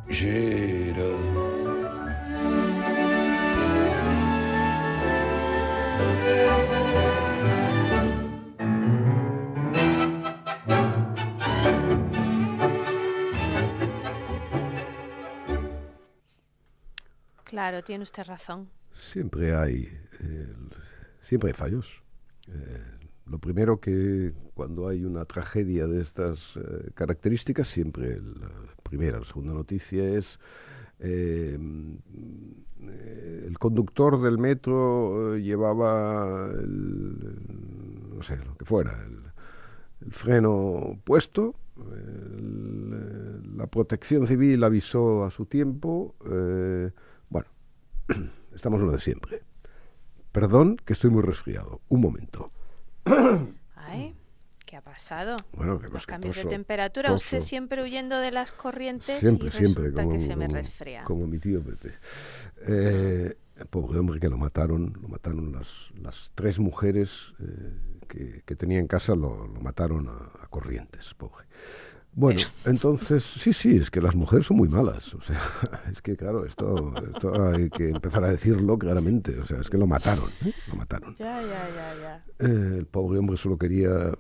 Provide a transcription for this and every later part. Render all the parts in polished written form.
Gira. Claro, tiene usted razón. Siempre hay fallos. Lo primero, que cuando hay una tragedia de estas características, siempre la primera, la segunda noticia es el conductor del metro llevaba no sé, lo que fuera, el freno puesto, la protección civil avisó a su tiempo. Bueno, estamos en lo de siempre. Perdón, que estoy muy resfriado. Un momento. Ay, ¿qué ha pasado? Bueno, que los que cambios toso, de temperatura, toso. usted siempre huyendo de las corrientes Siempre, y resulta como, que se me resfría. como mi tío Pepe. El pobre hombre que lo mataron las tres mujeres que tenía en casa, lo mataron a corrientes, pobre. Bueno, entonces, sí, es que las mujeres son muy malas, o sea, es que claro, esto hay que empezar a decirlo claramente, o sea, es que lo mataron. Ya. El pobre hombre solo quería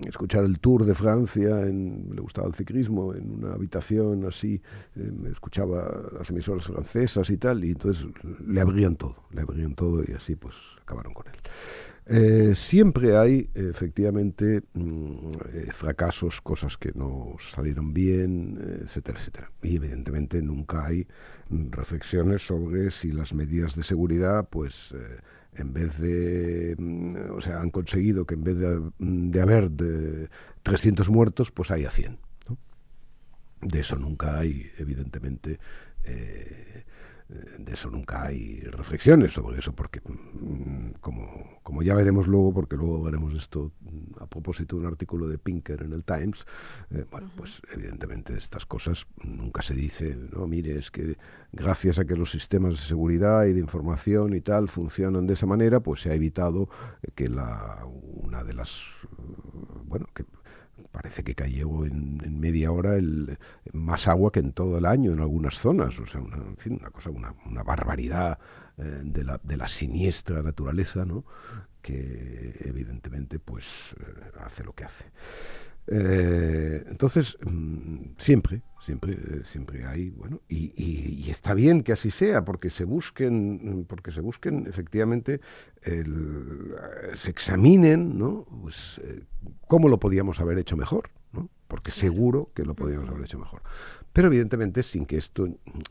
escuchar el Tour de Francia, le gustaba el ciclismo, en una habitación así, escuchaba las emisoras francesas y tal, y entonces le abrían todo y así pues acabaron con él. Siempre hay, efectivamente, fracasos, cosas que no salieron bien, etcétera, etcétera. Y evidentemente nunca hay reflexiones sobre si las medidas de seguridad, pues, en vez de, o sea, han conseguido que en vez de haber 300 muertos, pues haya 100, ¿no? De eso nunca hay, evidentemente, de eso nunca hay reflexiones sobre eso, porque como ya veremos luego, porque luego veremos esto a propósito de un artículo de Pinker en el Times, bueno, pues evidentemente estas cosas nunca se dice, no, mire, es que gracias a que los sistemas de seguridad y de información y tal funcionan de esa manera, pues se ha evitado que una de las, bueno, que parece que cayó en media hora más agua que en todo el año en algunas zonas, o sea, una barbaridad de la siniestra naturaleza, ¿no? Que evidentemente pues hace lo que hace. Entonces siempre hay, bueno, y está bien que así sea, porque se busquen efectivamente, se examinen, ¿no? Pues cómo lo podíamos haber hecho mejor, ¿no? Porque seguro que lo podíamos haber hecho mejor. Pero evidentemente sin que esto,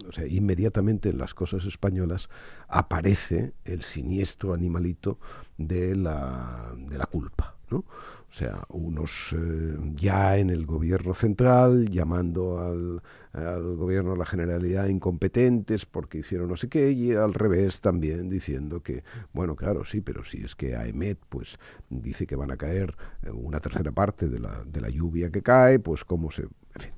o sea, inmediatamente en las cosas españolas aparece el siniestro animalito de la culpa, ¿no? O sea, unos ya en el gobierno central llamando al gobierno de la Generalidad incompetentes porque hicieron no sé qué, y al revés también diciendo que, bueno, claro, sí, pero si es que AEMET pues dice que van a caer una tercera parte de la lluvia que cae, pues cómo se... En fin,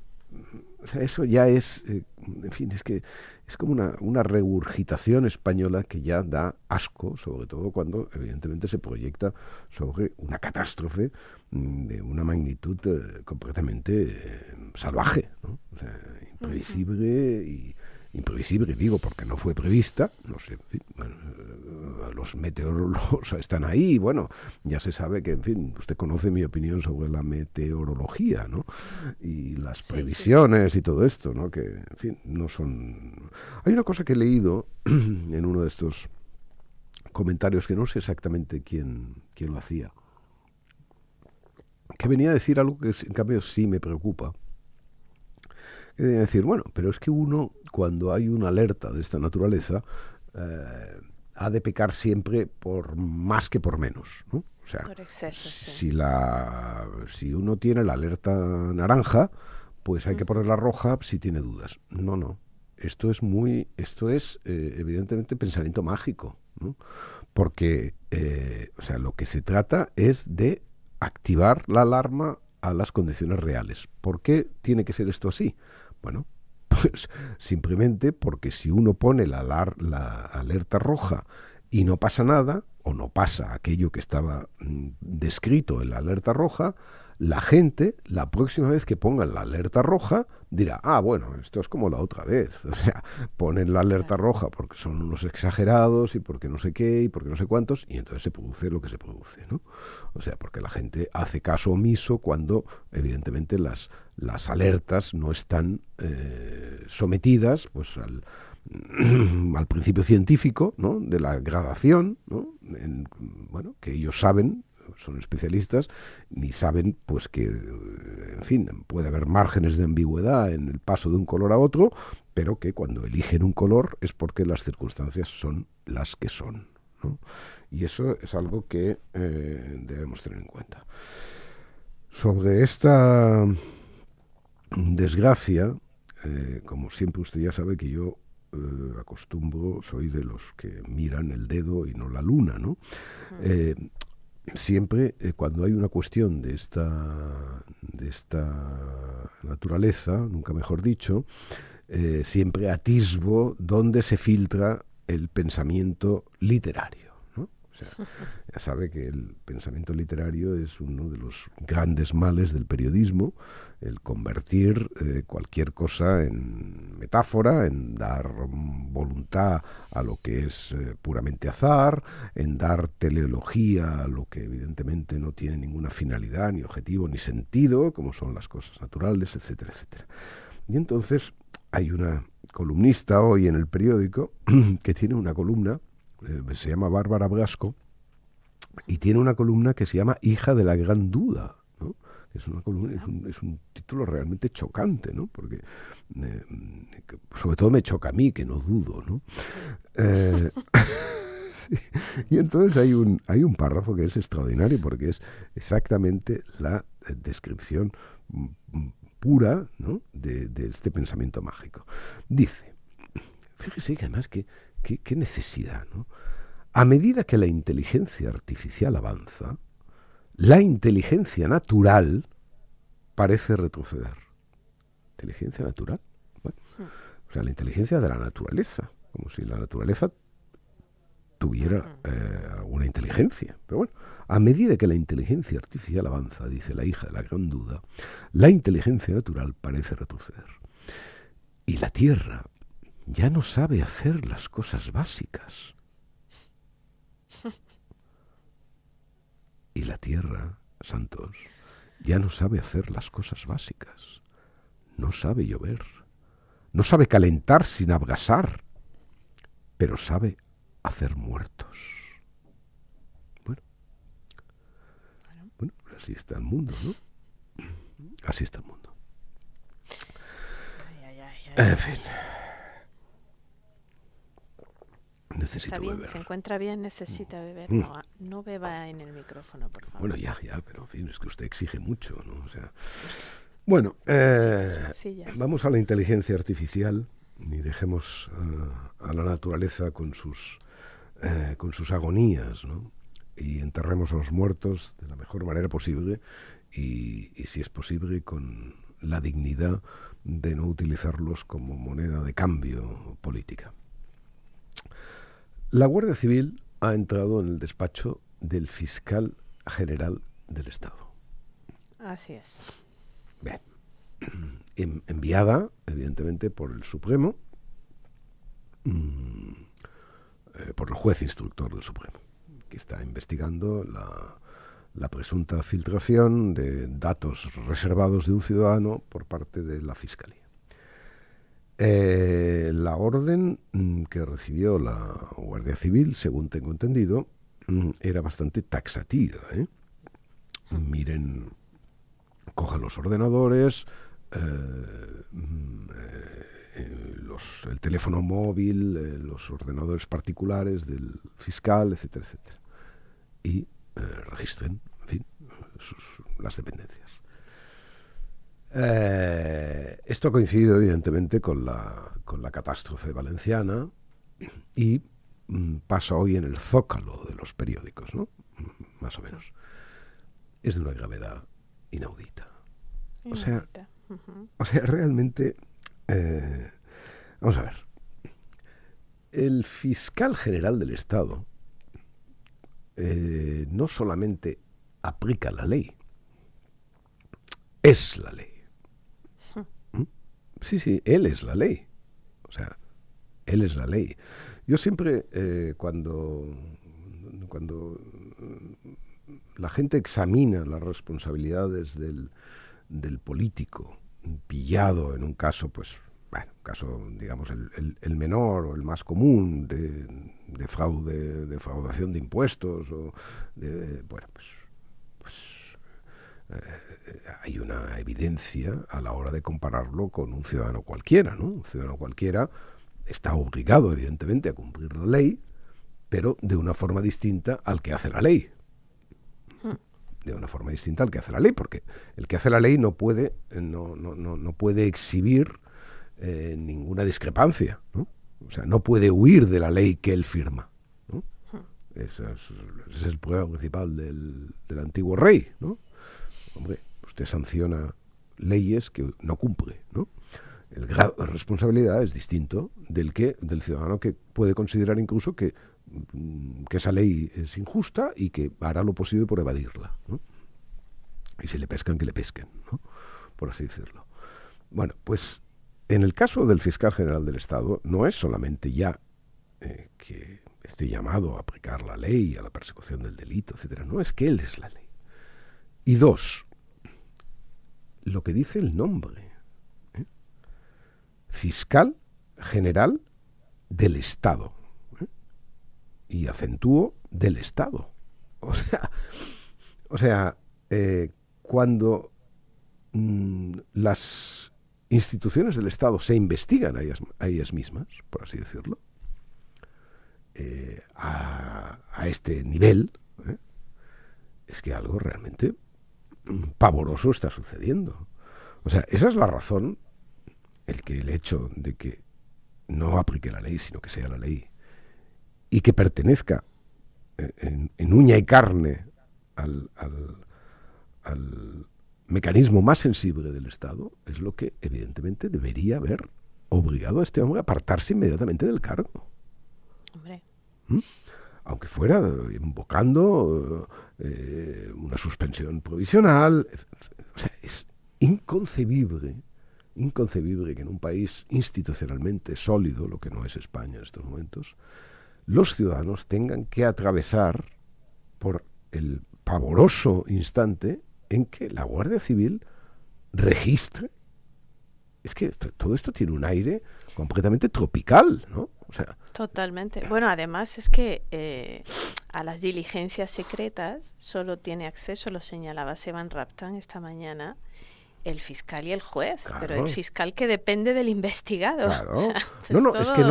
o sea, eso ya es, en fin, es que es como una regurgitación española que ya da asco, sobre todo cuando evidentemente se proyecta sobre una catástrofe de una magnitud completamente salvaje, ¿no? O sea, imprevisible, digo, porque no fue prevista, no sé, en fin, bueno, los meteorólogos están ahí, bueno, ya se sabe que, en fin, usted conoce mi opinión sobre la meteorología, ¿no? Y las previsiones y todo esto, ¿no? Que, en fin, no son... Hay una cosa que he leído en uno de estos comentarios que no sé exactamente quién lo hacía, que venía a decir algo que en cambio sí me preocupa. Que venía a decir, bueno, pero es que uno, cuando hay una alerta de esta naturaleza, ha de pecar siempre por más que por menos, ¿no? O sea, por exceso, sí. si uno tiene la alerta naranja, pues hay que poner la roja si tiene dudas. No. Esto es evidentemente pensamiento mágico, ¿no? Porque, o sea, lo que se trata es de activar la alarma a las condiciones reales. ¿Por qué tiene que ser esto así? Bueno, Pues simplemente porque si uno pone la alerta roja y no pasa nada, o no pasa aquello que estaba descrito en la alerta roja, la gente, la próxima vez que pongan la alerta roja, dirá, bueno, esto es como la otra vez. O sea, ponen la alerta roja porque son unos exagerados y porque no sé qué y porque no sé cuántos, y entonces se produce lo que se produce, ¿no? O sea, porque la gente hace caso omiso cuando, evidentemente, las alertas no están sometidas pues al principio científico, ¿no?, de la gradación, ¿no?, bueno, que ellos saben, son especialistas, ni saben pues que, en fin, puede haber márgenes de ambigüedad en el paso de un color a otro, pero que cuando eligen un color es porque las circunstancias son las que son, ¿no? Y eso es algo que debemos tener en cuenta. Sobre esta desgracia, como siempre usted ya sabe que yo acostumbro, soy de los que miran el dedo y no la luna, ¿no? Siempre cuando hay una cuestión de esta naturaleza, nunca mejor dicho, siempre atisbo dónde se filtra el pensamiento literario, ¿no? O sea, ya sabe que el pensamiento literario es uno de los grandes males del periodismo, el convertir cualquier cosa en metáfora, en dar voluntad a lo que es puramente azar, en dar teleología a lo que evidentemente no tiene ninguna finalidad, ni objetivo, ni sentido, como son las cosas naturales, etcétera, etcétera. Y entonces hay una columnista hoy en el periódico que tiene una columna, se llama Bárbara Brasco, y tiene una columna que se llama Hija de la gran duda, ¿no? Es una columna, es un título realmente chocante, ¿no? Porque sobre todo me choca a mí, que no dudo, ¿no? Y entonces hay un párrafo que es extraordinario porque es exactamente la descripción pura, ¿no?, de este pensamiento mágico. Dice, fíjese que además qué necesidad, ¿no? A medida que la inteligencia artificial avanza, la inteligencia natural parece retroceder. ¿Inteligencia natural? Bueno, o sea, la inteligencia de la naturaleza, como si la naturaleza tuviera alguna inteligencia. Pero bueno, a medida que la inteligencia artificial avanza, dice la hija de la gran duda, la inteligencia natural parece retroceder. Y la Tierra ya no sabe hacer las cosas básicas. Y la Tierra, Santos, ya no sabe hacer las cosas básicas. No sabe llover. No sabe calentar sin abrasar. Pero sabe hacer muertos. Bueno, así está el mundo, ¿no? Así está el mundo. En fin. Necesito Está bien, beber. se encuentra bien, necesita beber. No beba en el micrófono, por favor. Bueno, ya, pero en fin, es que usted exige mucho, ¿no? O sea, bueno, sí, vamos a la inteligencia artificial y dejemos a la naturaleza con sus agonías, ¿no? Y enterremos a los muertos de la mejor manera posible y si es posible, con la dignidad de no utilizarlos como moneda de cambio política. La Guardia Civil ha entrado en el despacho del fiscal general del Estado. Así es. Bien. Enviada, evidentemente, por el Supremo, por el juez instructor del Supremo, que está investigando la presunta filtración de datos reservados de un ciudadano por parte de la Fiscalía. La orden que recibió la Guardia Civil, según tengo entendido, era bastante taxativa, ¿eh? Miren, cojan los ordenadores, el teléfono móvil, los ordenadores particulares del fiscal, etcétera, etcétera, y registren, en fin, las dependencias. Esto ha coincidido evidentemente con la catástrofe valenciana y pasa hoy en el zócalo de los periódicos, ¿no? Más o menos. Es de una gravedad inaudita. O sea, realmente Vamos a ver. El fiscal general del Estado no solamente aplica la ley, es la ley. ¿Mm? Sí, él es la ley. O sea, él es la ley. Yo siempre, cuando la gente examina las responsabilidades del político pillado en un caso, pues, bueno, un caso, digamos, el menor o el más común de fraude, de defraudación de impuestos, o bueno, hay una evidencia a la hora de compararlo con un ciudadano cualquiera, ¿no? Un ciudadano cualquiera está obligado, evidentemente, a cumplir la ley, pero de una forma distinta al que hace la ley. De una forma distinta al que hace la ley, porque el que hace la ley no puede exhibir ninguna discrepancia, ¿no? O sea, no puede huir de la ley que él firma, ¿no? Ese es el problema principal del antiguo rey, ¿no? Hombre, usted sanciona leyes que no cumple, ¿no? El grado de responsabilidad es distinto del ciudadano que puede considerar incluso que esa ley es injusta y que hará lo posible por evadirla, ¿no? Y si le pescan, que le pesquen, ¿no? Por así decirlo. Bueno, pues en el caso del fiscal general del Estado no es solamente ya que esté llamado a aplicar la ley, a la persecución del delito, etcétera. No, es que él es la ley. Y dos, lo que dice el nombre, fiscal general del Estado. Y acentúo del Estado. O sea, cuando las instituciones del Estado se investigan a ellas mismas, por así decirlo, a este nivel, es que algo realmente pavoroso está sucediendo. O sea, esa es la razón, el hecho de que no aplique la ley, sino que sea la ley, y que pertenezca en uña y carne al mecanismo más sensible del Estado, es lo que evidentemente debería haber obligado a este hombre a apartarse inmediatamente del cargo. Hombre. Aunque fuera invocando una suspensión provisional. O sea, es inconcebible que en un país institucionalmente sólido, lo que no es España en estos momentos, los ciudadanos tengan que atravesar por el pavoroso instante en que la Guardia Civil registre. Es que todo esto tiene un aire completamente tropical, ¿no? O sea, totalmente. Bueno, además es que a las diligencias secretas solo tiene acceso, lo señalaba Seban Raptan esta mañana, el fiscal y el juez, claro, pero el fiscal que depende del investigado. Claro. O sea, Es que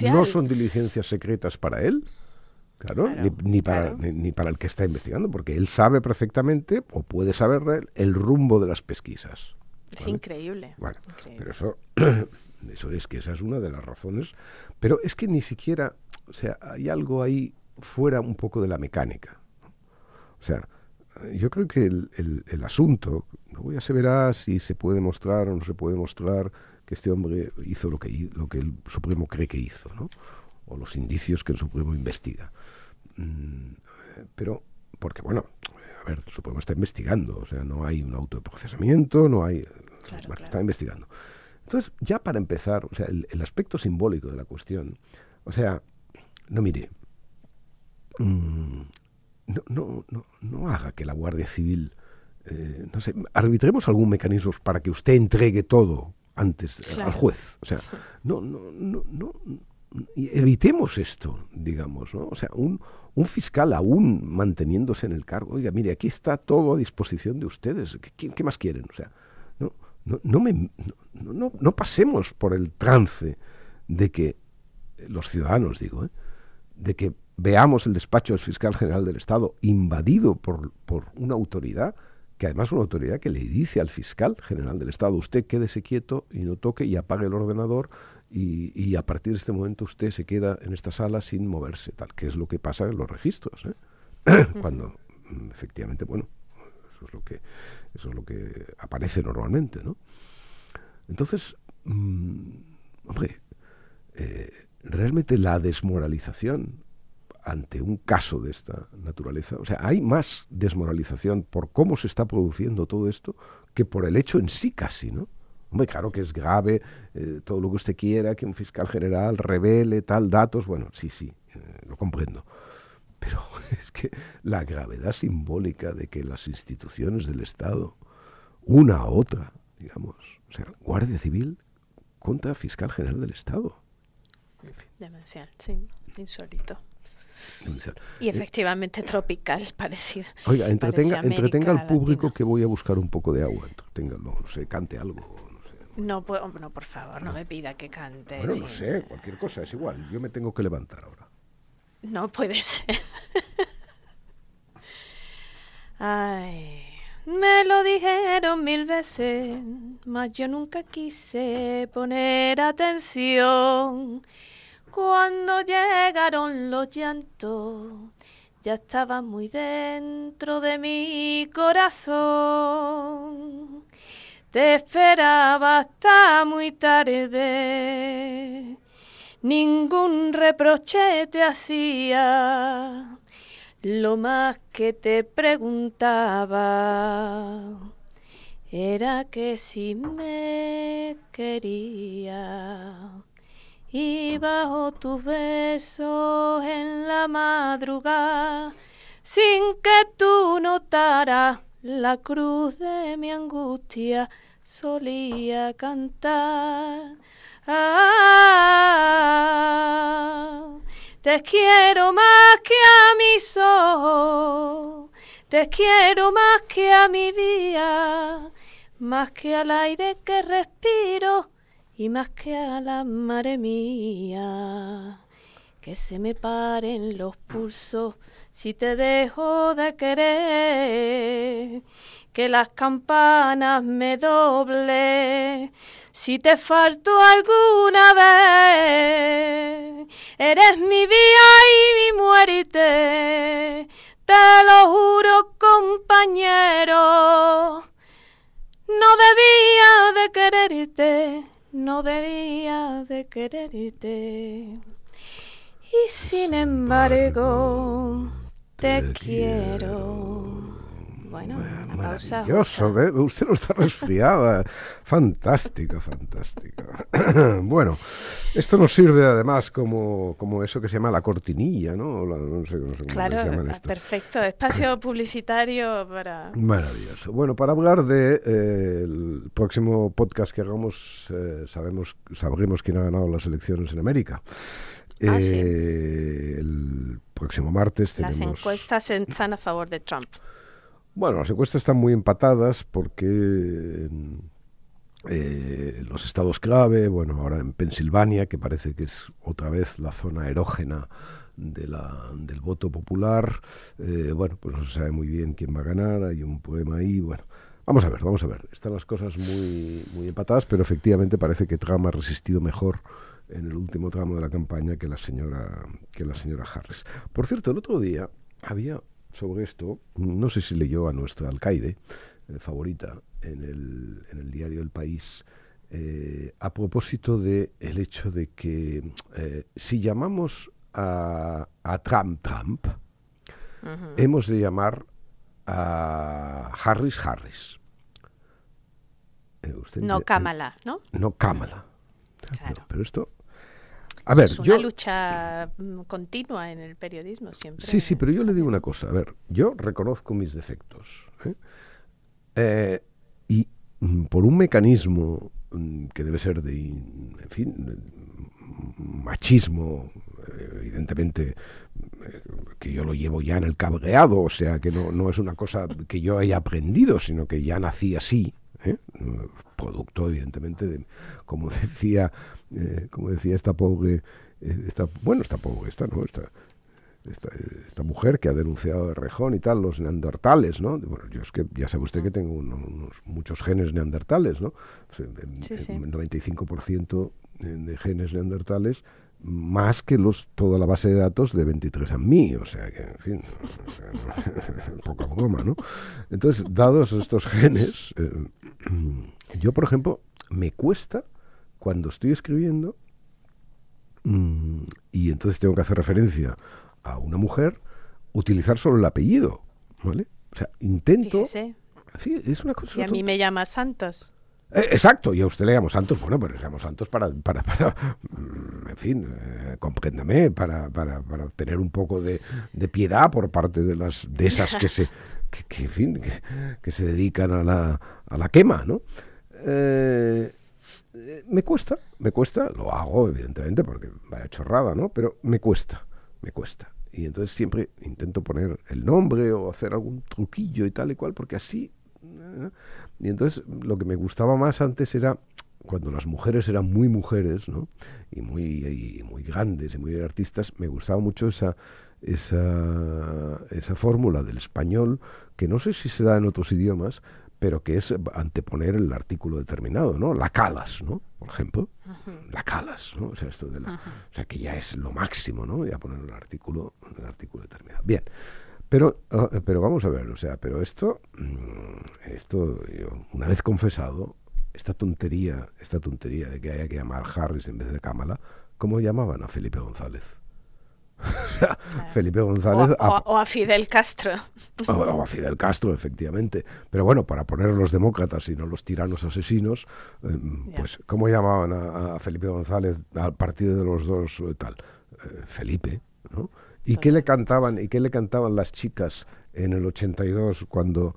no son diligencias secretas para él, claro. Ni para el que está investigando, porque él sabe perfectamente, o puede saber, el rumbo de las pesquisas. Es ¿vale? increíble. Bueno, increíble. pero esa es una de las razones, pero es que ni siquiera, o sea, hay algo ahí fuera un poco de la mecánica. O sea, yo creo que el asunto, luego ya se verá si se puede mostrar o no se puede mostrar que este hombre hizo lo que el Supremo cree que hizo, ¿no? O los indicios que el Supremo investiga. Pero, porque bueno, a ver, el Supremo está investigando, o sea, no hay un auto de procesamiento, no hay... Claro. Está investigando. Entonces, ya para empezar, o sea, el aspecto simbólico de la cuestión, o sea, no mire... No haga que la Guardia Civil, no sé, arbitremos algún mecanismo para que usted entregue todo antes al juez. O sea, no, evitemos esto, digamos, ¿no? O sea, un fiscal aún manteniéndose en el cargo, oiga, mire, aquí está todo a disposición de ustedes, ¿qué más quieren? O sea, no pasemos por el trance de que los ciudadanos, digo, de que veamos el despacho del fiscal general del Estado invadido por una autoridad, que además es una autoridad que le dice al fiscal general del Estado, usted quédese quieto y no toque y apague el ordenador y a partir de este momento usted se queda en esta sala sin moverse, tal, que es lo que pasa en los registros, cuando efectivamente, bueno, eso es lo que aparece normalmente, ¿no? Entonces, hombre, realmente la desmoralización ante un caso de esta naturaleza, o sea, hay más desmoralización por cómo se está produciendo todo esto que por el hecho en sí casi, ¿no? Hombre, claro que es grave, todo lo que usted quiera, que un fiscal general revele tal datos, bueno, sí, lo comprendo. Pero es que la gravedad simbólica de que las instituciones del Estado, una a otra, digamos, o sea, Guardia Civil contra Fiscal General del Estado. Demencial, sí, insólito. Y efectivamente tropical, parecido. Oiga, entretenga al público que voy a buscar un poco de agua. Entreténgalo, no sé, cante algo. No sé. No, por favor, no me pida que cante. Bueno, no sé, cualquier cosa, es igual. Yo me tengo que levantar ahora. No puede ser. Ay, me lo dijeron 1000 veces, mas yo nunca quise poner atención. Cuando llegaron los llantos, ya estaba muy dentro de mi corazón. Te esperaba hasta muy tarde, ningún reproche te hacía. Lo más que te preguntaba era que si me quería. Y bajo tus besos en la madrugada, sin que tú notaras la cruz de mi angustia, solía cantar. Te quiero más que a mis ojos, te quiero más que a mi vida, más que al aire que respiro, y más que a la madre mía, que se me paren los pulsos si te dejo de querer, que las campanas me doble si te falto alguna vez. Eres mi vida y mi muerte, te lo juro, compañero. No debía de quererte, no debía de quererte, y sin embargo te quiero. Bueno, una pausa. Maravilloso, usted no está resfriada. Fantástica. Bueno, esto nos sirve además como eso que se llama la cortinilla, ¿no? No sé cómo claro, se llama esto. Perfecto, espacio publicitario para... Maravilloso. Bueno, para hablar del próximo podcast que hagamos, sabremos quién ha ganado las elecciones en América. Sí. El próximo martes tenemos... Las encuestas están a favor de Trump. Bueno, las encuestas están muy empatadas porque los estados clave, bueno, ahora en Pensilvania, que parece que es otra vez la zona erógena del voto popular, bueno, pues no se sabe muy bien quién va a ganar, hay un poema ahí, bueno, vamos a ver, están las cosas muy empatadas, pero efectivamente parece que Trump ha resistido mejor en el último tramo de la campaña que la señora Harris. Por cierto, el otro día había sobre esto, no sé si leyó a nuestra alcaide favorita en el diario El País, a propósito del hecho de que si llamamos a Trump, hemos de llamar a Harris. No Kamala, ¿no? No Kamala. Claro. Pero esto... A ver, es una lucha continua en el periodismo siempre. Sí, pero yo le digo una cosa. A ver, yo reconozco mis defectos. Y por un mecanismo que debe ser de machismo, evidentemente, que yo lo llevo ya en el cabreado, o sea, que no es una cosa que yo haya aprendido, sino que ya nací así, producto, evidentemente, de, como decía esta mujer que ha denunciado a Rejón y tal, los neandertales, ¿no? Bueno, yo es que ya sabe usted que tengo muchos genes neandertales, ¿no? Sí. 95% de genes neandertales, más que toda la base de datos de 23andMe, o sea que, en fin, poca broma, ¿no? Entonces, dados estos genes, yo, por ejemplo, me cuesta cuando estoy escribiendo y entonces tengo que hacer referencia a una mujer, utilizar solo el apellido, ¿vale? O sea, intento... Fíjese. Sí, es una cosa... Y a mí me llama Santos. Exacto, y a usted le llamo Santos, bueno, pero le llamo Santos para en fin, compréndame, para tener un poco de piedad por parte de esas que en fin, que se dedican a la quema, ¿no? Me cuesta, lo hago evidentemente porque vaya chorrada, ¿no? Pero me cuesta. Y entonces siempre intento poner el nombre o hacer algún truquillo y tal y cual, porque así... Y entonces lo que me gustaba más antes era cuando las mujeres eran muy mujeres, ¿no? y muy grandes y muy artistas. Me gustaba mucho esa fórmula del español, que no sé si se da en otros idiomas, pero que es anteponer el artículo determinado, ¿no? La calas, ¿no? Por ejemplo, la calas, ¿no? O sea, esto de o sea, que ya es lo máximo, ¿no? Ya poner el artículo determinado. Bien. Pero vamos a ver, o sea, pero esto yo, una vez confesado, esta tontería de que haya que llamar Harris en vez de Kamala, ¿cómo llamaban a Felipe González? Felipe González... O a Fidel Castro. O a Fidel Castro, efectivamente. Pero bueno, para poner a los demócratas y no los tiranos asesinos, pues ¿cómo llamaban a Felipe González a partir de los dos tal? Felipe, ¿no? ¿Y qué le cantaban las chicas en el 82 cuando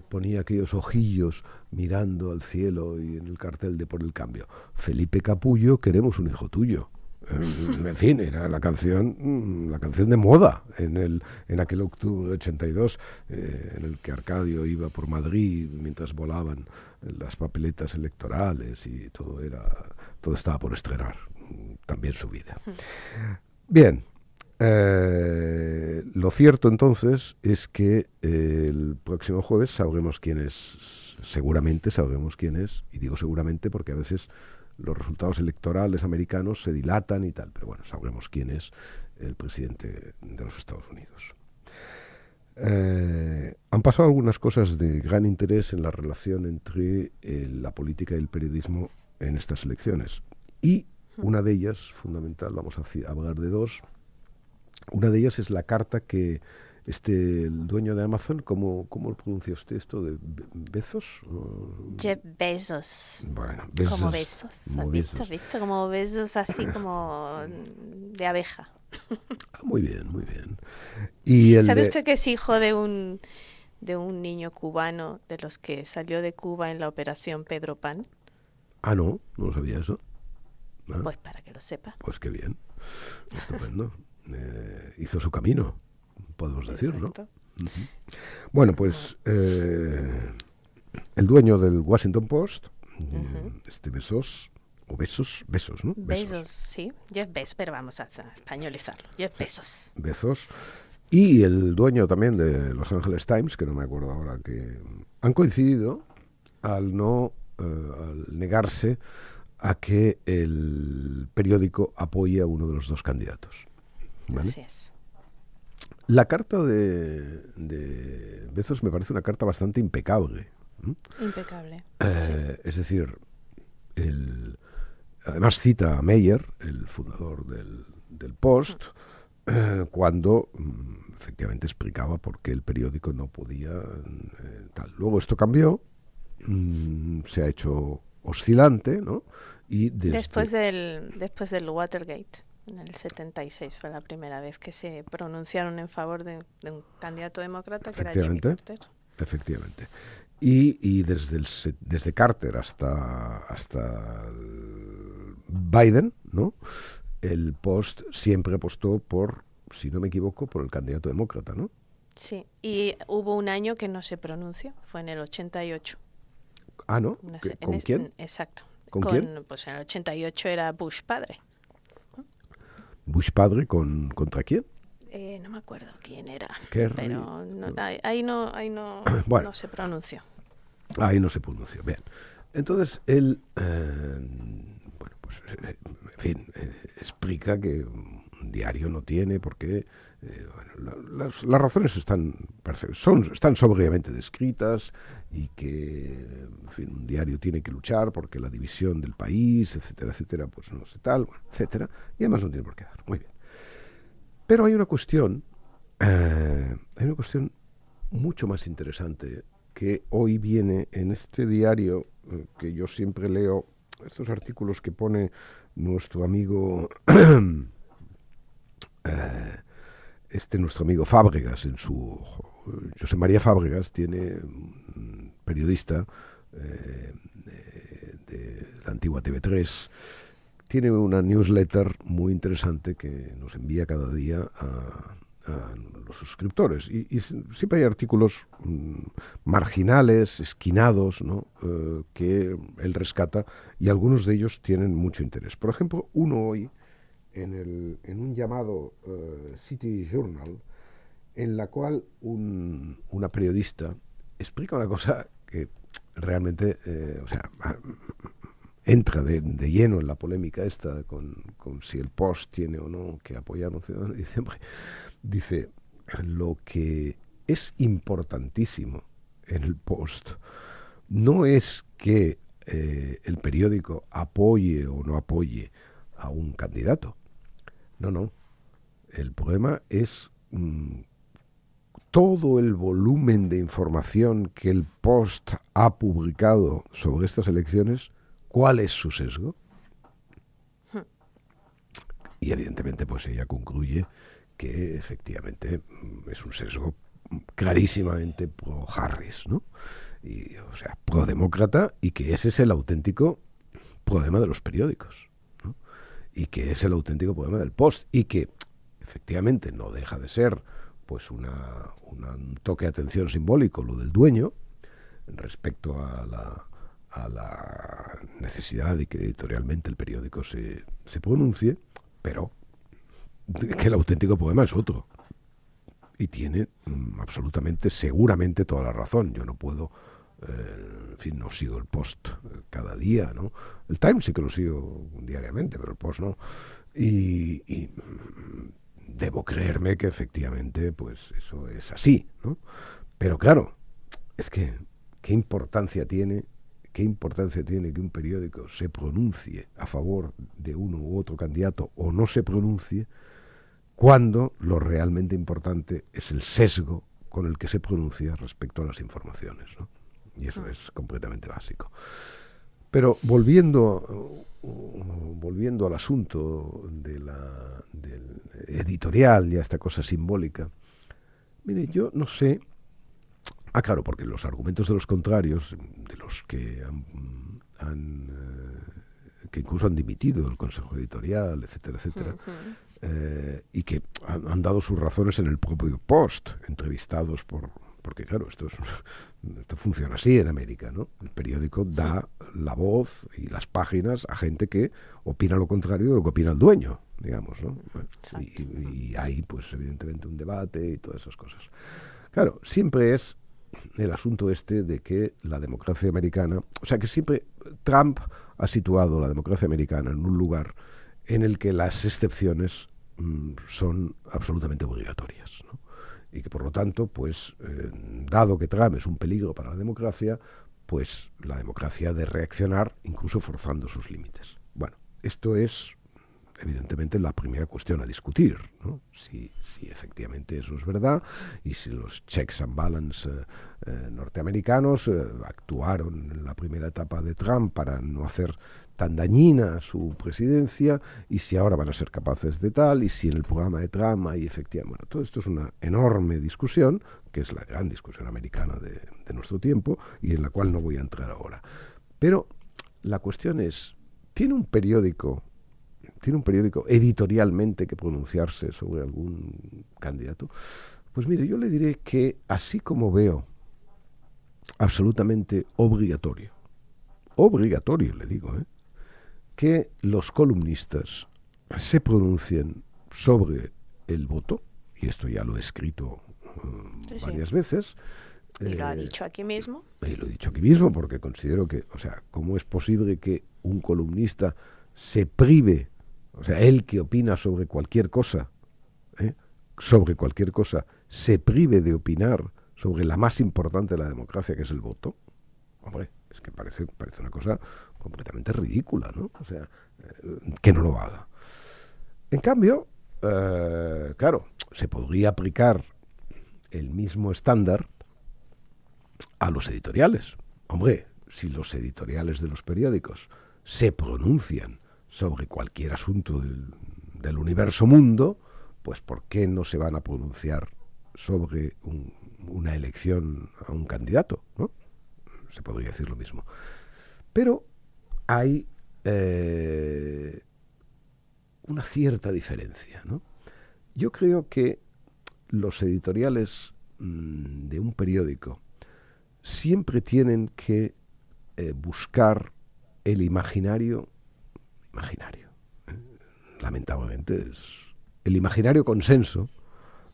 ponía aquellos ojillos mirando al cielo y en el cartel de Por el Cambio? Felipe Capullo, queremos un hijo tuyo. En fin, era la canción de moda en aquel octubre de 82, en el que Arcadio iba por Madrid mientras volaban las papeletas electorales y todo estaba por estrenar, también su vida. Bien. Lo cierto entonces es que el próximo jueves seguramente sabremos quién es, y digo seguramente porque a veces los resultados electorales americanos se dilatan y tal, pero bueno, sabremos quién es el presidente de los Estados Unidos. Han pasado algunas cosas de gran interés en la relación entre la política y el periodismo en estas elecciones, y una de ellas, fundamental, vamos a hablar de dos. Una de ellas es la carta que el dueño de Amazon, ¿cómo pronuncia usted esto? ¿De Bezos? Jeff Bezos. Bueno, como besos. ¿Has visto? Como besos así como de abeja. Muy bien. Y ¿Sabe usted que es hijo de un niño cubano de los que salió de Cuba en la operación Pedro Pan? Ah, no lo sabía eso. Ah, pues para que lo sepa. Pues qué bien, estupendo. Hizo su camino, podemos decir, ¿no? Bueno, pues el dueño del Washington Post, Bezos, ¿no? Bezos, sí. Jeff Bezos, pero vamos a españolizarlo. Jeff Bezos. Bezos. Y el dueño también de Los Angeles Times, que no me acuerdo ahora, que han coincidido al negarse a que el periódico apoye a uno de los dos candidatos. ¿Vale? Así es. La carta de Bezos me parece una carta bastante impecable. Impecable. Sí. Es decir, además cita a Meyer, el fundador del Post, cuando efectivamente explicaba por qué el periódico no podía tal. Luego esto cambió, se ha hecho oscilante, ¿no? Y después del Watergate. En el 76 fue la primera vez que se pronunciaron en favor de un candidato demócrata que era Jimmy Carter. Efectivamente. Y desde Carter hasta Biden, ¿no? El Post siempre apostó por, si no me equivoco, por el candidato demócrata, ¿no? Sí, y hubo un año que no se pronunció, fue en el 88. Ah, ¿no? ¿Con quién? Exacto. ¿Con quién? Pues en el 88 era Bush padre. ¿Bush padre contra quién? No me acuerdo quién era, Kerry, pero ahí no bueno, no se pronunció. Ahí no se pronunció, bien. Entonces él, bueno, pues, en fin, explica que un diario no tiene por qué. Las razones están sobriamente descritas, y que, en fin, un diario tiene que luchar porque la división del país, etcétera, etcétera, pues no sé tal, bueno, etcétera, y además no tiene por qué dar. Muy bien. Pero hay una cuestión mucho más interesante que hoy viene en este diario que yo siempre leo, estos artículos que pone nuestro amigo nuestro amigo Fábregas en su... José María Fábregas tiene un periodista de la antigua TV3, tiene una newsletter muy interesante que nos envía cada día a los suscriptores, y siempre hay artículos marginales, esquinados, ¿no? Que él rescata, y algunos de ellos tienen mucho interés. Por ejemplo, uno hoy en un llamado City Journal, en la cual una periodista explica una cosa que realmente entra de lleno en la polémica esta con si el Post tiene o no que apoyar a un ciudadano. Dice, lo que es importantísimo en el Post no es que el periódico apoye o no apoye a un candidato. No. El problema es todo el volumen de información que el Post ha publicado sobre estas elecciones. ¿Cuál es su sesgo? Y evidentemente pues ella concluye que efectivamente es un sesgo clarísimamente pro-Harris, ¿no? Y, o sea, pro-demócrata, y que ese es el auténtico problema de los periódicos, ¿no? Y que es el auténtico problema del Post, y que efectivamente no deja de ser pues un toque de atención simbólico lo del dueño respecto a la necesidad de que editorialmente el periódico se pronuncie, pero que el auténtico problema es otro. Y tiene absolutamente, seguramente toda la razón. Yo no puedo, en fin, no sigo el Post cada día, ¿no? El Times sí que lo sigo diariamente, pero el Post no. Y debo creerme que efectivamente, pues eso es así, ¿no? Pero claro, es que, ¿qué importancia tiene que un periódico se pronuncie a favor de uno u otro candidato o no se pronuncie, cuando lo realmente importante es el sesgo con el que se pronuncia respecto a las informaciones, ¿no? Y eso es completamente básico. Pero volviendo al asunto del editorial y a esta cosa simbólica, mire, yo no sé. Claro, porque los argumentos de los contrarios, de los que que incluso han dimitido del Consejo Editorial, etcétera, etcétera, y que han dado sus razones en el propio Post, entrevistados porque claro, esto funciona así en América, ¿no? El periódico da la voz y las páginas a gente que opina lo contrario de lo que opina el dueño, digamos, ¿no? Y hay, pues, evidentemente un debate y todas esas cosas. Claro, siempre es el asunto de que la democracia americana, o sea, que siempre Trump ha situado la democracia americana en un lugar en el que las excepciones son absolutamente obligatorias, ¿no? Y que por lo tanto, pues, dado que Trump es un peligro para la democracia, pues la democracia ha de reaccionar incluso forzando sus límites. Bueno, esto es evidentemente la primera cuestión a discutir, ¿no? Si efectivamente eso es verdad, y si los checks and balance norteamericanos actuaron en la primera etapa de Trump para no hacer tan dañina su presidencia, y si ahora van a ser capaces de tal, y si en el programa de Trump hay efectivamente... Bueno, todo esto es una enorme discusión, que es la gran discusión americana de nuestro tiempo, y en la cual no voy a entrar ahora. Pero la cuestión es, ¿tiene un periódico editorialmente que pronunciarse sobre algún candidato? Pues mire, yo le diré que así como veo absolutamente obligatorio le digo, que los columnistas se pronuncien sobre el voto, y esto ya lo he escrito varias veces. Y lo ha dicho aquí mismo. Y lo he dicho aquí mismo porque considero que, o sea, ¿cómo es posible que un columnista se prive o sea, el que opina sobre cualquier cosa, se prive de opinar sobre la más importante de la democracia, que es el voto. Hombre, es que parece una cosa completamente ridícula, ¿no? O sea, que no lo haga. En cambio, claro, se podría aplicar el mismo estándar a los editoriales. Hombre, si los editoriales de los periódicos se pronuncian sobre cualquier asunto del universo mundo, pues ¿por qué no se van a pronunciar sobre una elección a un candidato, ¿no? Se podría decir lo mismo. Pero hay una cierta diferencia, ¿no? Yo creo que los editoriales de un periódico siempre tienen que buscar el imaginario, lamentablemente es el imaginario consenso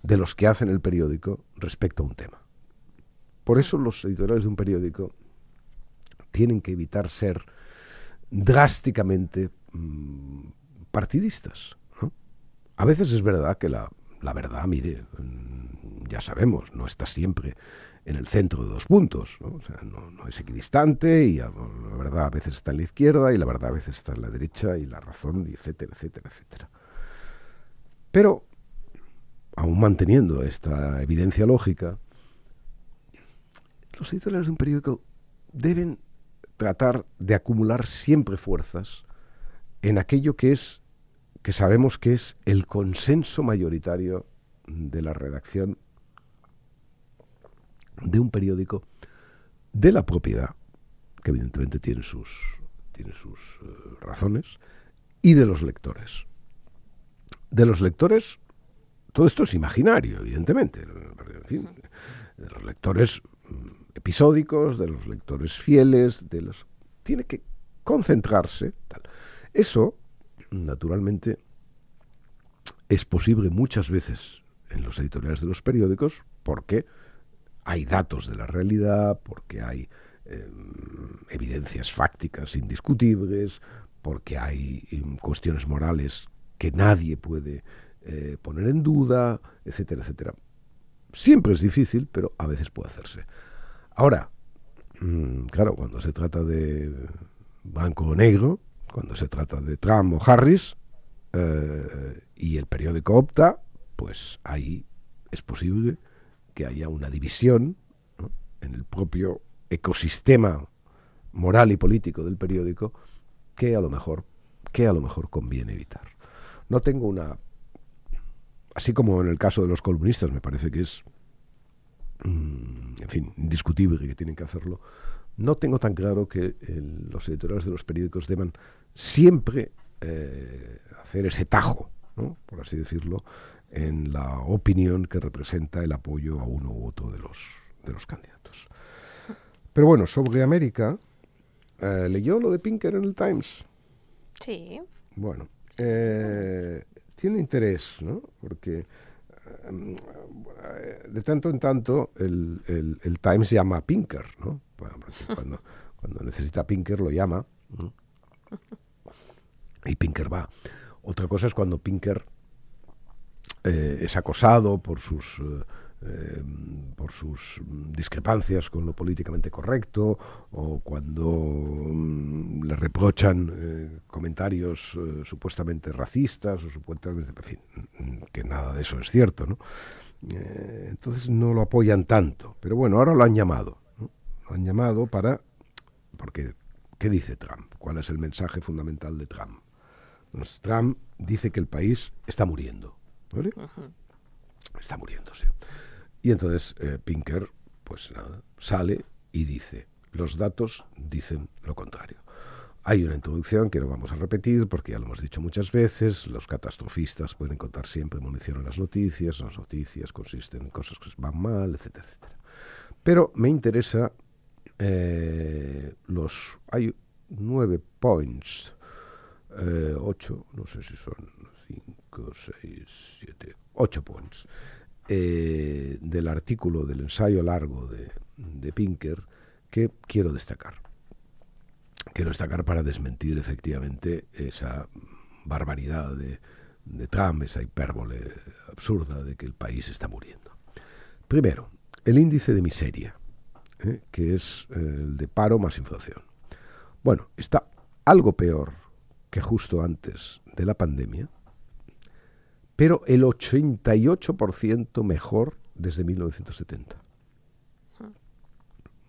de los que hacen el periódico respecto a un tema. Por eso los editoriales de un periódico tienen que evitar ser drásticamente partidistas, ¿no? A veces es verdad que la verdad, mire, ya sabemos, no está siempre en el centro de 2 puntos, ¿no? O sea, no es equidistante, y la verdad a veces está en la izquierda y la verdad a veces está en la derecha, y la razón, etcétera, etcétera, etcétera. Pero, aún manteniendo esta evidencia lógica, los editoriales de un periódico deben tratar de acumular siempre fuerzas en aquello que sabemos que es el consenso mayoritario de la redacción de un periódico, de la propiedad, que evidentemente tiene sus razones, y de los lectores. De los lectores, todo esto es imaginario, evidentemente, en fin, de los lectores episódicos, de los lectores fieles, tiene que concentrarse, tal. Eso, naturalmente, es posible muchas veces en los editoriales de los periódicos porque hay datos de la realidad, porque hay evidencias fácticas indiscutibles, porque hay cuestiones morales que nadie puede poner en duda, etcétera, etcétera. Siempre es difícil, pero a veces puede hacerse. Ahora, claro, cuando se trata de blanco o negro, cuando se trata de Trump o Harris, y el periódico opta, pues ahí es posible que haya una división, ¿no?, en el propio ecosistema moral y político del periódico que a lo mejor conviene evitar. No tengo así como en el caso de los columnistas me parece que es en fin, indiscutible que tienen que hacerlo, no tengo tan claro que los editoriales de los periódicos deban siempre hacer ese tajo, ¿no?, por así decirlo, en la opinión que representa el apoyo a uno u otro de los candidatos. Pero bueno, sobre América, ¿leyó lo de Pinker en el Times? Sí. Bueno, tiene interés, ¿no? Porque de tanto en tanto el Times llama a Pinker, ¿no? Bueno, cuando necesita a Pinker lo llama, ¿no?, y Pinker va. Otra cosa es cuando Pinker es acosado por sus discrepancias con lo políticamente correcto, o cuando le reprochan comentarios supuestamente racistas o supuestamente, en fin, que nada de eso es cierto, ¿no? Entonces no lo apoyan tanto, pero bueno, ahora lo han llamado, ¿no? Lo han llamado porque ¿qué dice Trump? ¿Cuál es el mensaje fundamental de Trump? Pues Trump dice que el país está muriendo, ¿vale? Uh-huh. Está muriéndose. Y entonces Pinker, pues nada, sale y dice, los datos dicen lo contrario. Hay una introducción que no vamos a repetir porque ya lo hemos dicho muchas veces, los catastrofistas pueden encontrar siempre munición en las noticias consisten en cosas que van mal, etcétera, etcétera. Pero me interesa hay 9 points, 8, no sé si son 5, 6, 7, 8 points, del artículo, del ensayo largo de Pinker, que quiero destacar. Quiero destacar para desmentir efectivamente esa barbaridad de Trump, esa hipérbole absurda de que el país está muriendo. Primero, el índice de miseria, que es el de paro más inflación. Bueno, está algo peor que justo antes de la pandemia, pero el 88% mejor desde 1970.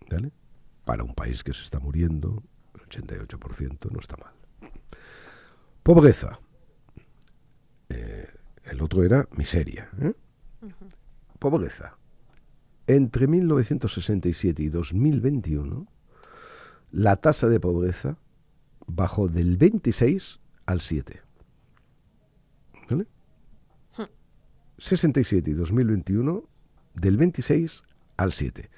¿Vale? Para un país que se está muriendo, el 88% no está mal. Pobreza. El otro era miseria. Pobreza. Entre 1967 y 2021, la tasa de pobreza bajó del 26 al 7. ¿Vale? 67 y 2021, del 26 al 7.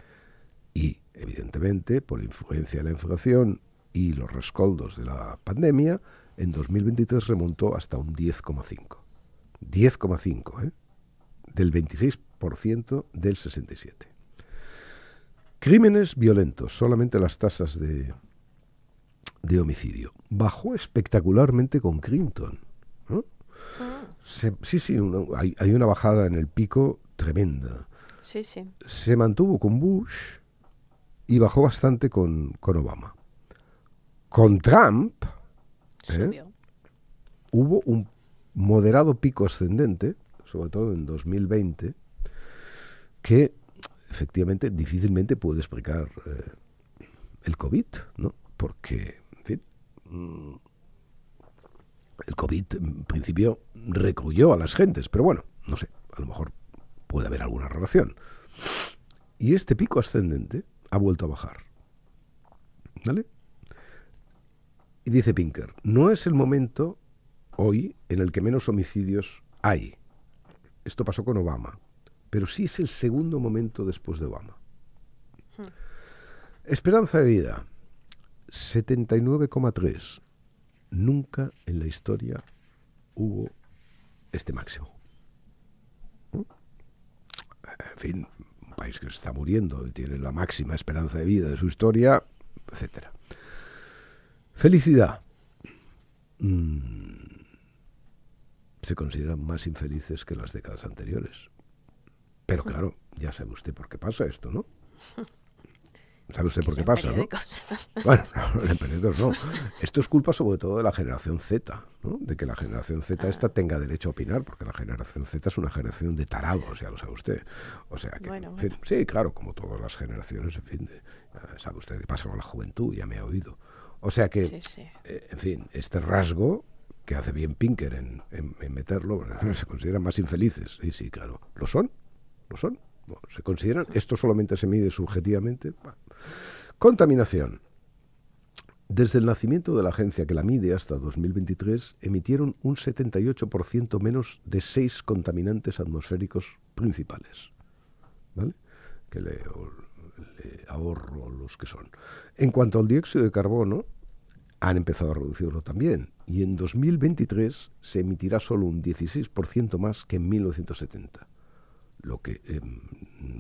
Y, evidentemente, por influencia de la inflación y los rescoldos de la pandemia, en 2023 remontó hasta un 10,5. 10,5, del 26% del 67. Crímenes violentos, solamente las tasas de homicidio. Bajó espectacularmente con Clinton, ¿no? Hay una bajada en el pico tremenda. Sí, sí. Se mantuvo con Bush y bajó bastante con Obama. Con Trump hubo un moderado pico ascendente, sobre todo en 2020, que efectivamente difícilmente puede explicar el COVID, ¿no? Porque, en fin, el COVID en principio recluyó a las gentes, pero bueno, no sé, a lo mejor puede haber alguna relación. Y este pico ascendente ha vuelto a bajar, ¿vale? Y dice Pinker, no es el momento hoy en el que menos homicidios hay. Esto pasó con Obama, pero sí es el segundo momento después de Obama. Esperanza de vida, 79,3. Nunca en la historia hubo este máximo. En fin, un país que se está muriendo y tiene la máxima esperanza de vida de su historia, etcétera. Felicidad. Se consideran más infelices que las décadas anteriores. Pero claro, ya sabe usted por qué pasa esto, ¿no? ¿Sabe usted por qué pasa, no? Bueno, no, en periódicos no. Esto es culpa sobre todo de la generación Z, ¿no? De que la generación Z esta tenga derecho a opinar, porque la generación Z es una generación de tarados, ya lo sabe usted. O sea que, bueno. En fin, sí, claro, como todas las generaciones, en fin, sabe usted qué pasa con la juventud, ya me ha oído. O sea que, sí. En fin, este rasgo que hace bien Pinker en meterlo, se consideran más infelices. Sí, claro. ¿Lo son? Bueno, se consideran, esto solamente se mide subjetivamente. Bueno. Contaminación. Desde el nacimiento de la agencia que la mide hasta 2023, emitieron un 78% menos de 6 contaminantes atmosféricos principales, ¿vale? Que le ahorro los que son. En cuanto al dióxido de carbono, han empezado a reducirlo también, y en 2023 se emitirá solo un 16% más que en 1970. Lo que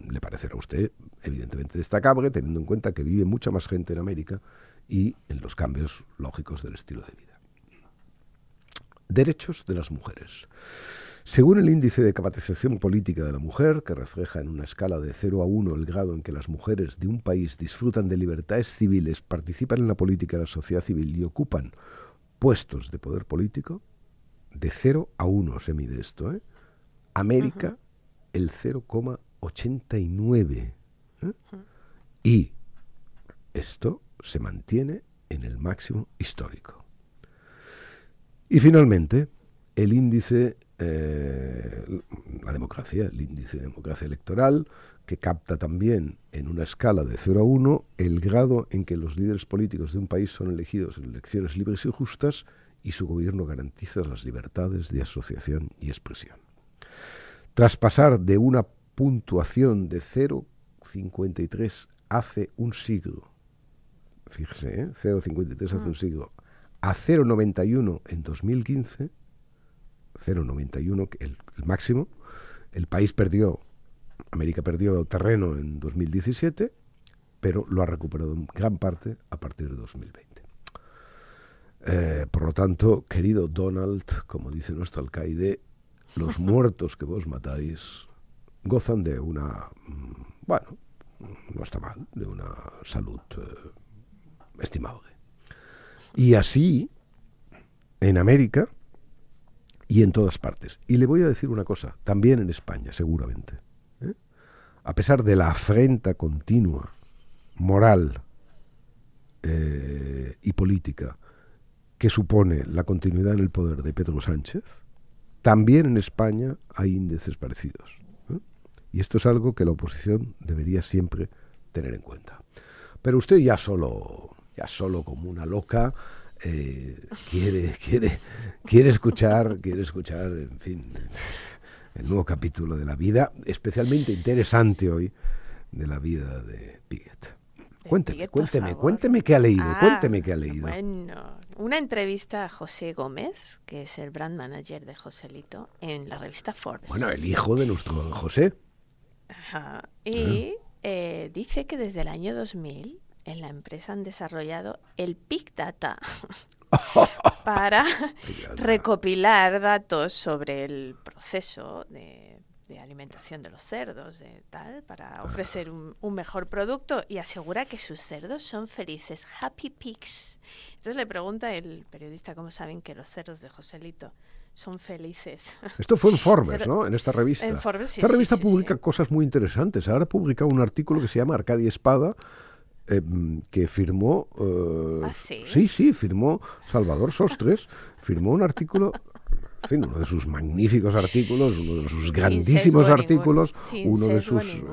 le parecerá a usted evidentemente destacable, teniendo en cuenta que vive mucha más gente en América y en los cambios lógicos del estilo de vida. Derechos de las mujeres. Según el índice de capacitación política de la mujer, que refleja en una escala de 0 a 1 el grado en que las mujeres de un país disfrutan de libertades civiles, participan en la política de la sociedad civil y ocupan puestos de poder político, de 0 a 1 se mide esto, América, el 0,89. Y esto se mantiene en el máximo histórico. Y finalmente, el índice, la democracia, el índice de democracia electoral, que capta también en una escala de 0 a 1 el grado en que los líderes políticos de un país son elegidos en elecciones libres y justas y su gobierno garantiza las libertades de asociación y expresión. Tras pasar de una puntuación de 0,53 hace un siglo, fíjese, 0,53 hace un siglo, a 0,91 en 2015, 0,91 el máximo, el país América perdió terreno en 2017, pero lo ha recuperado en gran parte a partir de 2020. Por lo tanto, querido Donald, como dice nuestro alcaide, los muertos que vos matáis gozan de una, bueno, no está mal, de una salud estimable. Y así, en América y en todas partes. Y le voy a decir una cosa, también en España, seguramente. A pesar de la afrenta continua, moral y política, que supone la continuidad en el poder de Pedro Sánchez, también en España hay índices parecidos. Y esto es algo que la oposición debería siempre tener en cuenta. Pero usted ya solo como una loca quiere escuchar, en fin, el nuevo capítulo de la vida, especialmente interesante hoy, de la vida de Piguet. Cuénteme qué ha leído, Bueno, una entrevista a José Gómez, que es el brand manager de Joselito, en la revista Forbes. Bueno, el hijo de nuestro José. Ajá. Y dice que desde el año 2000 en la empresa han desarrollado el Big Data para recopilar datos sobre el proceso de alimentación de los cerdos, para ofrecer un mejor producto, y asegura que sus cerdos son felices, happy pigs. Entonces le pregunta el periodista cómo saben que los cerdos de Joselito son felices. Esto fue en Forbes, ¿no? En esta revista. En Forbes, sí, esta revista publica sí. Cosas muy interesantes. Ahora publica un artículo que se llama Arcadia Espada, que firmó... ¿Sí? Sí, firmó Salvador Sostres, firmó un artículo... En fin, uno de sus magníficos artículos, uno de sus grandísimos artículos, uno de sus...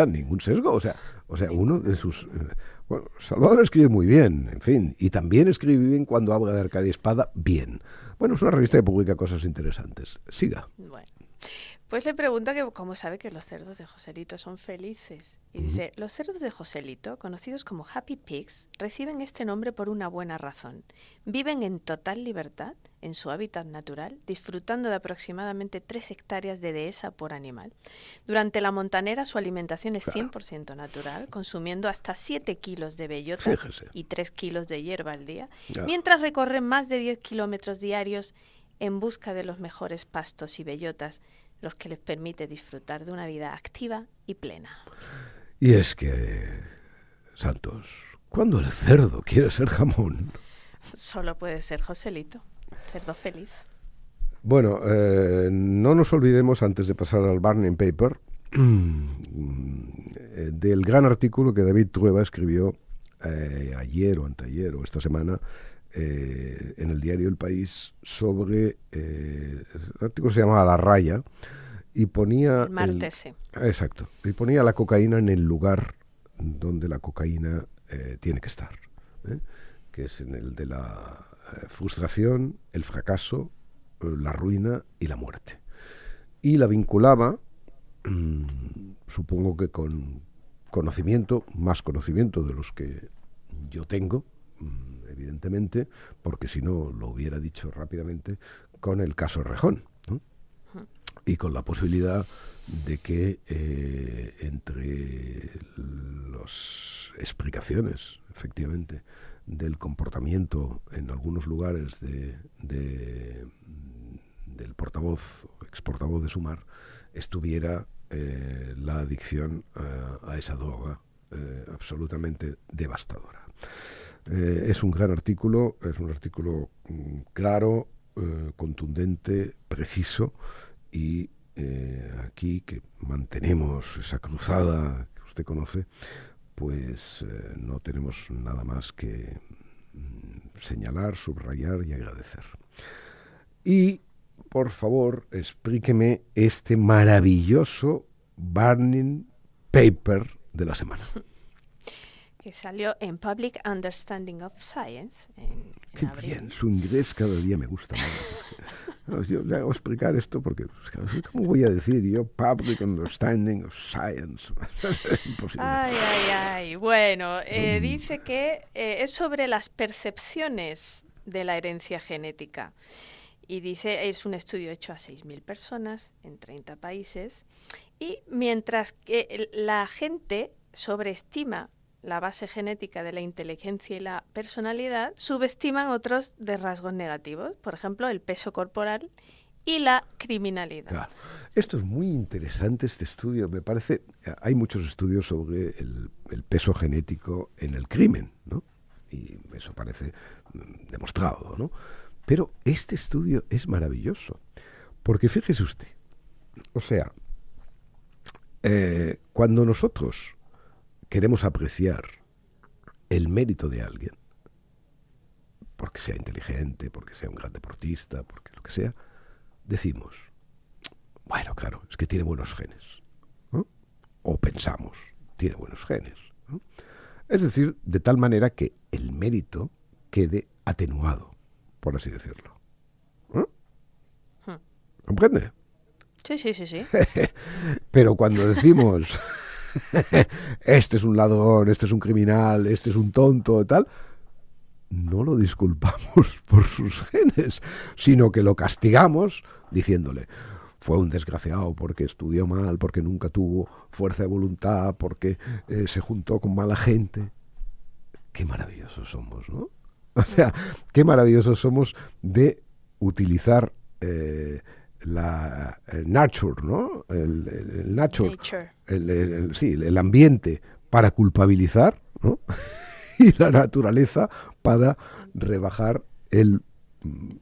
ningún sesgo, o sea, uno de sus... bueno, Salvador escribe muy bien, en fin, y también escribe bien cuando habla de Arcadia Espada, bien. Bueno, es una revista que publica cosas interesantes. Siga. Bueno, pues le pregunta que cómo sabe que los cerdos de Joselito son felices. Y dice, los cerdos de Joselito, conocidos como Happy Pigs, reciben este nombre por una buena razón. Viven en total libertad en su hábitat natural, disfrutando de aproximadamente 3 hectáreas de dehesa por animal. Durante la montanera su alimentación es 100% natural, consumiendo hasta 7 kilos de bellotas y 3 kilos de hierba al día, mientras recorren más de 10 kilómetros diarios en busca de los mejores pastos y bellotas, los que les permite disfrutar de una vida activa y plena. Y es que, Santos, ¿cuándo el cerdo quiere ser jamón? Solo puede ser Joselito, cerdo feliz. Bueno, no nos olvidemos, antes de pasar al Burning Paper, del gran artículo que David Trueba escribió ayer o anteayer o esta semana en el diario El País sobre... el artículo se llamaba La Raya y ponía... El martes, sí. Exacto. Y ponía la cocaína en el lugar donde la cocaína tiene que estar, que es en el de la frustración, el fracaso, la ruina y la muerte. Y la vinculaba, supongo que con conocimiento, más conocimiento de los que yo tengo, evidentemente, porque si no lo hubiera dicho rápidamente, con el caso Errejón, ¿no? Y con la posibilidad de que entre las explicaciones, efectivamente, del comportamiento en algunos lugares del portavoz, ex portavoz de Sumar, estuviera la adicción a esa droga absolutamente devastadora. Es un gran artículo, es un artículo claro, contundente, preciso, y aquí que mantenemos esa cruzada que usted conoce, pues no tenemos nada más que señalar, subrayar y agradecer. Y, por favor, explíqueme este maravilloso Burning Paper de la semana. Que salió en Public Understanding of Science Qué abril. bien, su inglés cada día me gusta más. No, yo le hago explicar esto porque, ¿cómo voy a decir yo Public Understanding of Science? Es imposible. Ay. Bueno, dice que es sobre las percepciones de la herencia genética. Y dice, es un estudio hecho a 6.000 personas en 30 países. Y mientras que la gente sobreestima la base genética de la inteligencia y la personalidad, subestiman otros de rasgos negativos, por ejemplo, el peso corporal y la criminalidad. Claro. Esto es muy interesante, este estudio. Me parece, hay muchos estudios sobre el peso genético en el crimen, ¿no? Y eso parece demostrado, ¿no? Pero este estudio es maravilloso, porque fíjese usted, o sea, cuando nosotros queremos apreciar el mérito de alguien, porque sea inteligente, porque sea un gran deportista, porque lo que sea, decimos, bueno, claro, es que tiene buenos genes, ¿no? O pensamos, tiene buenos genes, ¿no? Es decir, de tal manera que el mérito quede atenuado, por así decirlo, ¿no? ¿Comprende? Sí. Pero cuando decimos, este es un ladrón, este es un criminal, este es un tonto, tal, no lo disculpamos por sus genes, sino que lo castigamos diciéndole, fue un desgraciado porque estudió mal, porque nunca tuvo fuerza de voluntad, porque se juntó con mala gente. Qué maravillosos somos, ¿no? O sea, qué maravillosos somos de utilizar la nature, ¿no? El nature. El ambiente para culpabilizar, ¿no? Y la naturaleza para rebajar el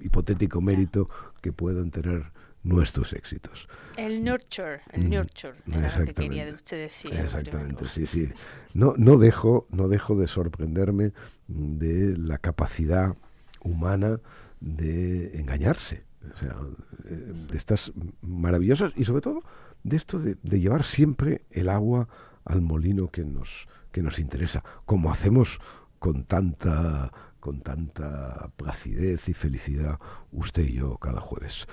hipotético mérito que puedan tener nuestros éxitos. El nurture era lo que quería usted decir. Exactamente, sí. No dejo de sorprenderme de la capacidad humana de engañarse, o sea, de estas maravillosas, y sobre todo de esto de llevar siempre el agua al molino que nos interesa, como hacemos con tanta placidez y felicidad usted y yo cada jueves.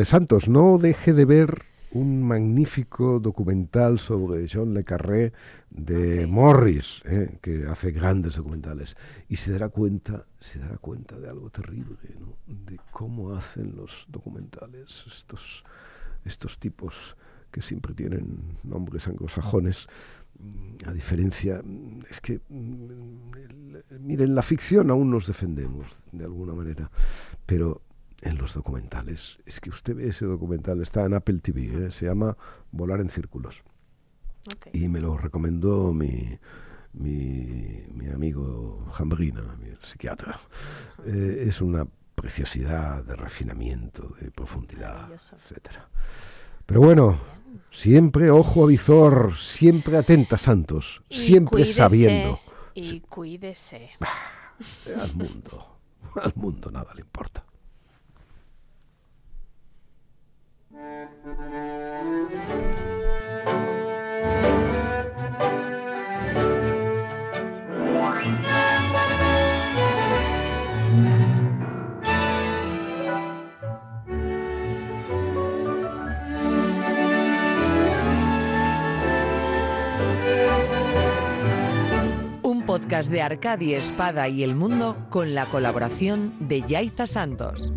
Santos, no deje de ver un magnífico documental sobre John le Carré de Morris, que hace grandes documentales, y se dará cuenta de algo terrible, ¿no? De cómo hacen los documentales estos tipos que siempre tienen nombres anglosajones. A diferencia, es que, miren, la ficción aún nos defendemos de alguna manera, pero en los documentales, es que usted ve ese documental, está en Apple TV, se llama Volar en Círculos. Okay. Y me lo recomendó mi amigo Jambrina, el psiquiatra. Es una preciosidad de refinamiento, de profundidad, etcétera. Pero bueno, siempre ojo a visor, siempre atenta, Santos, y siempre cuídese, sabiendo. Y cuídese. Al mundo nada le importa. Podcast de Arcadi Espada y El Mundo con la colaboración de Yaiza Santos.